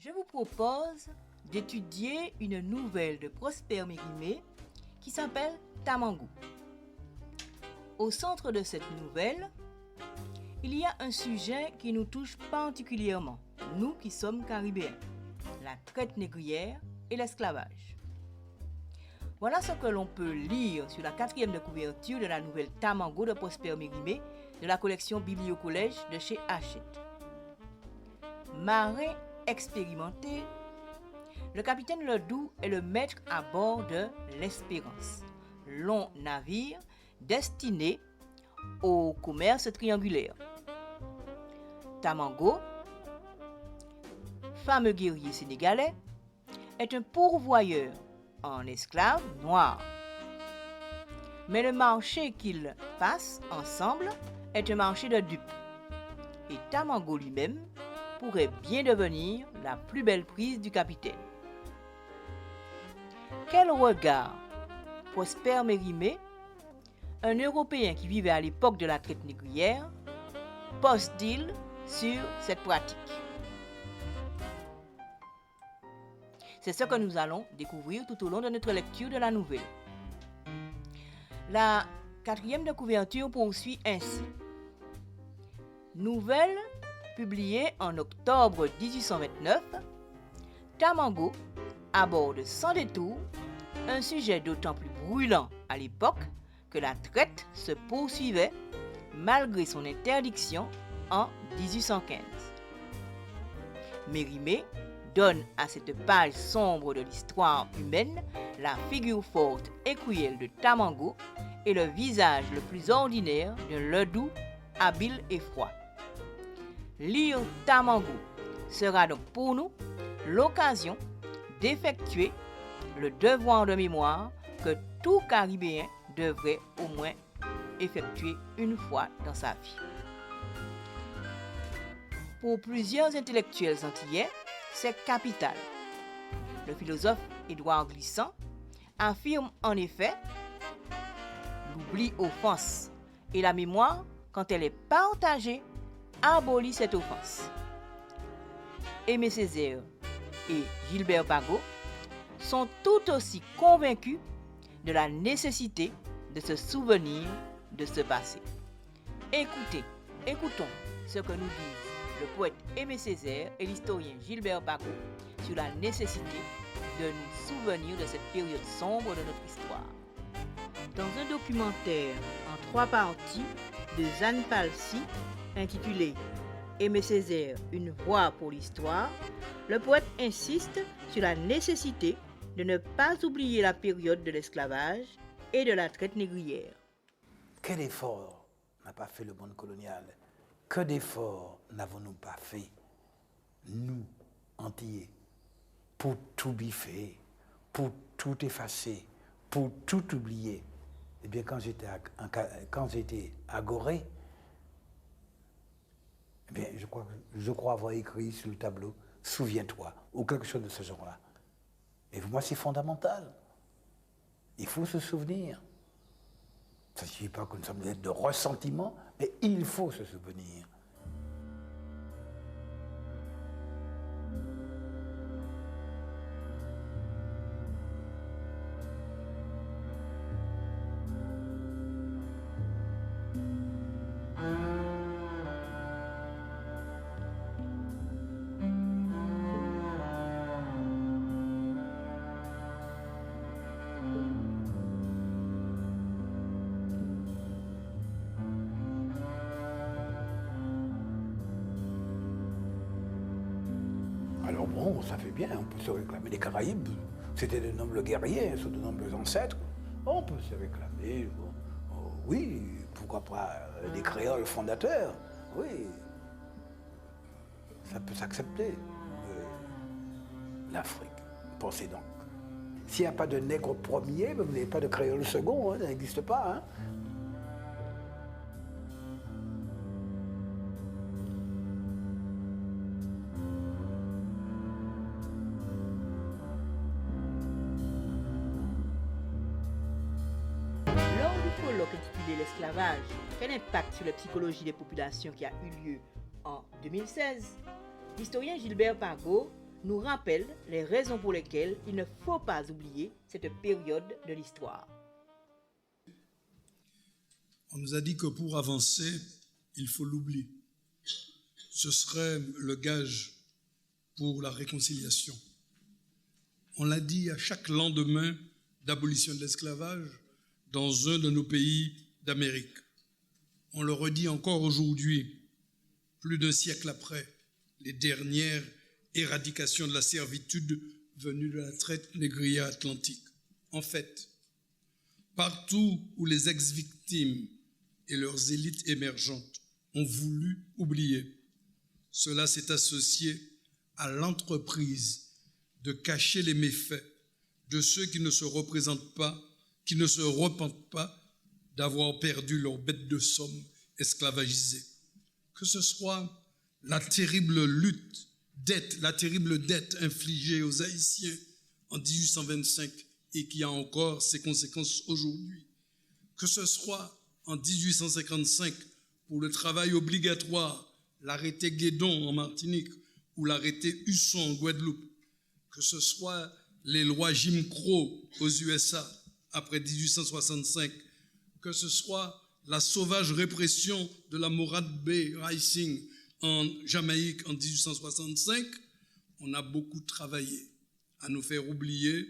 Je vous propose d'étudier une nouvelle de Prosper Mérimée qui s'appelle Tamango. Au centre de cette nouvelle, il y a un sujet qui nous touche particulièrement, nous qui sommes caribéens, la traite négrière et l'esclavage. Voilà ce que l'on peut lire sur la 4e de couverture de la nouvelle Tamango de Prosper Mérimée de la collection Bibliocollège de chez Hachette. Marin expérimenté, le capitaine Ledoux est le maître à bord de l'Espérance, long navire destiné au commerce triangulaire. Tamango, fameux guerrier sénégalais, est un pourvoyeur en esclaves noirs. Mais le marché qu'ils passent ensemble est un marché de dupes. Et Tamango lui-même pourrait bien devenir la plus belle prise du capitaine. Quel regard Prosper Mérimée, un Européen qui vivait à l'époque de la traite négrière, pose-t-il sur cette pratique? C'est ce que nous allons découvrir tout au long de notre lecture de la nouvelle. La 4e de couverture poursuit ainsi. Nouvelle publiée en octobre 1829, Tamango aborde sans détour un sujet d'autant plus brûlant à l'époque que la traite se poursuivait malgré son interdiction en 1815. Mérimée donne à cette page sombre de l'histoire humaine la figure forte et cruelle de Tamango et le visage le plus ordinaire d'un Ledoux habile et froid. Lire Tamango sera donc pour nous l'occasion d'effectuer le devoir de mémoire que tout Caribéen devrait au moins effectuer une fois dans sa vie. Pour plusieurs intellectuels antillais, c'est capital. Le philosophe Édouard Glissant affirme en effet l'oubli offense et la mémoire, quand elle est partagée, abolit cette offense. Aimé Césaire et Gilbert Pagot sont tout aussi convaincus de la nécessité de se souvenir de ce passé. Écoutons ce que nous disent le poète Aimé Césaire et l'historien Gilbert Pagot sur la nécessité de nous souvenir de cette période sombre de notre histoire. Dans un documentaire en 3 parties de Jeanne Palsy intitulé Aimé Césaire, une voix pour l'histoire, le poète insiste sur la nécessité de ne pas oublier la période de l'esclavage et de la traite négrière. Quel effort n'a pas fait le monde colonial? Que d'efforts n'avons-nous pas fait, nous, Antillais, pour tout biffer, pour tout effacer, pour tout oublier? Eh bien, quand j'étais à Gorée, eh bien, je crois avoir écrit sur le tableau « Souviens-toi » ou quelque chose de ce genre-là. Et pour moi, c'est fondamental. Il faut se souvenir. Ça ne signifie pas que nous sommes de ressentiment, mais il faut se souvenir. Alors bon, ça fait bien, on peut se réclamer. Les Caraïbes, c'était de nobles guerriers, ce sont de nobles ancêtres. On peut se réclamer, oui, pourquoi pas des créoles fondateurs, oui. Ça peut s'accepter. L'Afrique, pensez donc. S'il n'y a pas de nègre premier, vous n'avez pas de créole second, ça n'existe pas. Colloque intitulé L'esclavage, quel impact sur la psychologie des populations qui a eu lieu en 2016, l'historien Gilbert Pagot nous rappelle les raisons pour lesquelles il ne faut pas oublier cette période de l'histoire. On nous a dit que pour avancer, il faut l'oubli. Ce serait le gage pour la réconciliation. On l'a dit à chaque lendemain d'abolition de l'esclavage dans un de nos pays d'Amérique. On le redit encore aujourd'hui, plus d'un siècle après les dernières éradications de la servitude venue de la traite négrière atlantique. En fait, partout où les ex-victimes et leurs élites émergentes ont voulu oublier, cela s'est associé à l'entreprise de cacher les méfaits de ceux qui ne se représentent pas, qui ne se repentent pas d'avoir perdu leur bête de somme esclavagisée. Que ce soit la terrible dette infligée aux Haïtiens en 1825 et qui a encore ses conséquences aujourd'hui. Que ce soit en 1855 pour le travail obligatoire, l'arrêté Guédon en Martinique ou l'arrêté Husson en Guadeloupe. Que ce soit les lois Jim Crow aux USA après 1865. Que ce soit la sauvage répression de la Morad Bay Rising en Jamaïque en 1865, on a beaucoup travaillé à nous faire oublier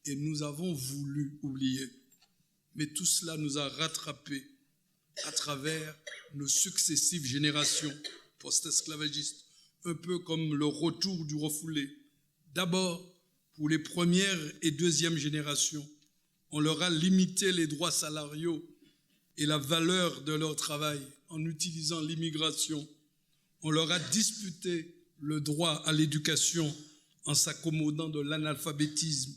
et nous avons voulu oublier. Mais tout cela nous a rattrapés à travers nos successives générations post-esclavagistes, un peu comme le retour du refoulé. D'abord, pour les premières et deuxièmes générations, on leur a limité les droits salariaux et la valeur de leur travail en utilisant l'immigration. On leur a disputé le droit à l'éducation en s'accommodant de l'analphabétisme.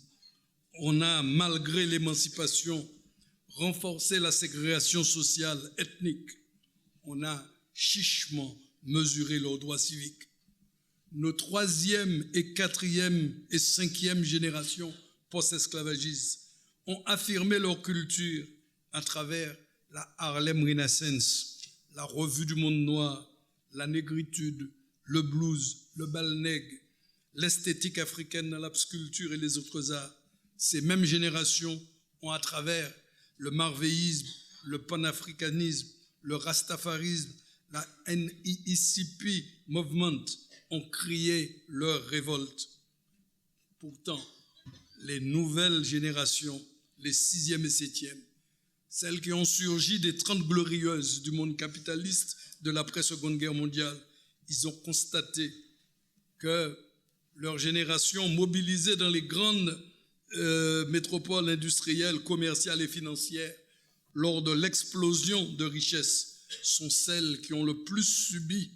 On a, malgré l'émancipation, renforcé la ségrégation sociale, ethnique. On a chichement mesuré leurs droits civiques. Nos troisième et quatrième et cinquième générations post-esclavagistes ont affirmé leur culture à travers la Harlem Renaissance, la Revue du Monde Noir, la négritude, le blues, le bal nègre, l'esthétique africaine dans la sculpture et les autres arts. Ces mêmes générations ont, à travers le marvéisme, le panafricanisme, le rastafarisme, la NEECP Movement, ont crié leur révolte. Pourtant, les nouvelles générations, les 6e et 7e, celles qui ont surgi des 30 glorieuses du monde capitaliste de l'après-Seconde Guerre mondiale, ils ont constaté que leur génération, mobilisée dans les grandes métropoles industrielles, commerciales et financières, lors de l'explosion de richesses, sont celles qui ont le plus subi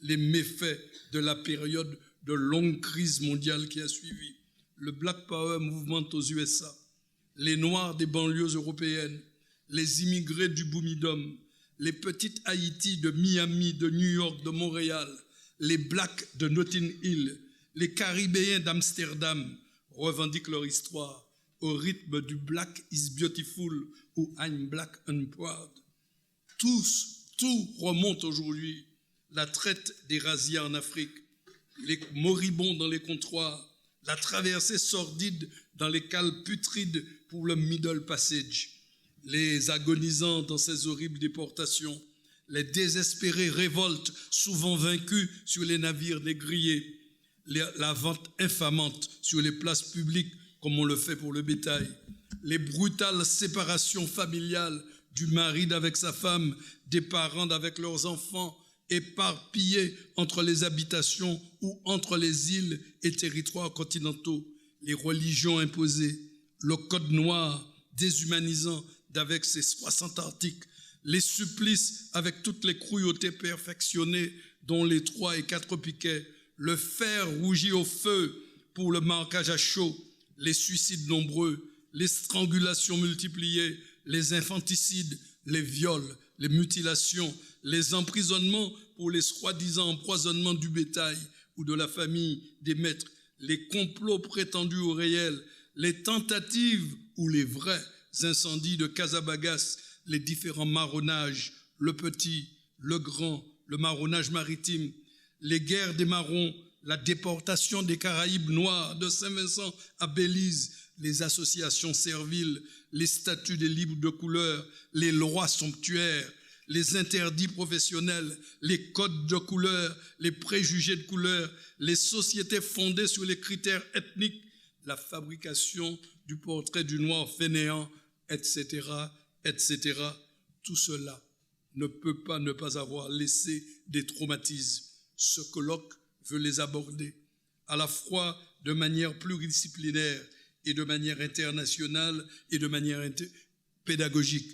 les méfaits de la période de longue crise mondiale qui a suivi. Le Black Power Movement aux USA, les Noirs des banlieues européennes, les immigrés du Boumidom, les petites Haïti de Miami, de New York, de Montréal, les Blacks de Notting Hill, les Caribéens d'Amsterdam revendiquent leur histoire au rythme du Black is Beautiful ou I'm Black and Proud. Tout remonte aujourd'hui. La traite des razzias en Afrique, les moribonds dans les comptoirs, la traversée sordide dans les cales putrides pour le Middle Passage, les agonisants dans ces horribles déportations, les désespérées révoltes souvent vaincues sur les navires négriers, la vente infamante sur les places publiques comme on le fait pour le bétail, les brutales séparations familiales du mari d'avec sa femme, des parents avec leurs enfants, éparpillés entre les habitations ou entre les îles et territoires continentaux, les religions imposées, le code noir déshumanisant d'avec ses 60 articles, les supplices avec toutes les cruautés perfectionnées dont les 3 et 4 piquets, le fer rougi au feu pour le marquage à chaud, les suicides nombreux, les strangulations multipliées, les infanticides, les viols, les mutilations, les emprisonnements pour les soi-disant empoisonnements du bétail ou de la famille des maîtres, les complots prétendus ou réels, les tentatives ou les vrais incendies de Casabagas, les différents marronnages, le petit, le grand, le marronnage maritime, les guerres des marrons, la déportation des Caraïbes noirs de Saint-Vincent à Belize, les associations serviles, les statuts des libres de couleur, les lois somptuaires, les interdits professionnels, les codes de couleur, les préjugés de couleur, les sociétés fondées sur les critères ethniques, la fabrication du portrait du noir fainéant, etc., etc. Tout cela ne peut pas ne pas avoir laissé des traumatismes. Ce colloque veut les aborder à la fois de manière pluridisciplinaire et de manière internationale et de manière pédagogique.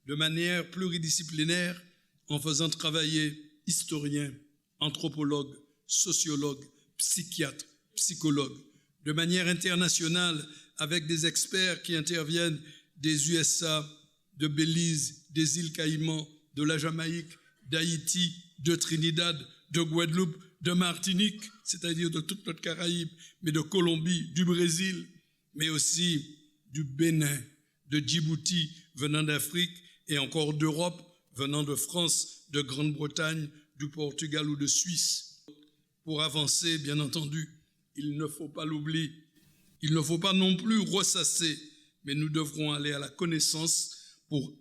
De manière pluridisciplinaire, en faisant travailler historiens, anthropologues, sociologues, psychiatres, psychologues. De manière internationale, avec des experts qui interviennent des USA, de Belize, des îles Caïmans, de la Jamaïque, d'Haïti, de Trinidad, de Guadeloupe, de Martinique, c'est-à-dire de toute notre Caraïbe, mais de Colombie, du Brésil, mais aussi du Bénin, de Djibouti, venant d'Afrique, et encore d'Europe, venant de France, de Grande-Bretagne, du Portugal ou de Suisse. Pour avancer, bien entendu, il ne faut pas l'oublier. Il ne faut pas non plus ressasser, mais nous devrons aller à la connaissance pour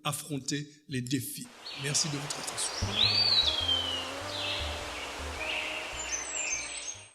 affronter les défis. Merci de votre attention.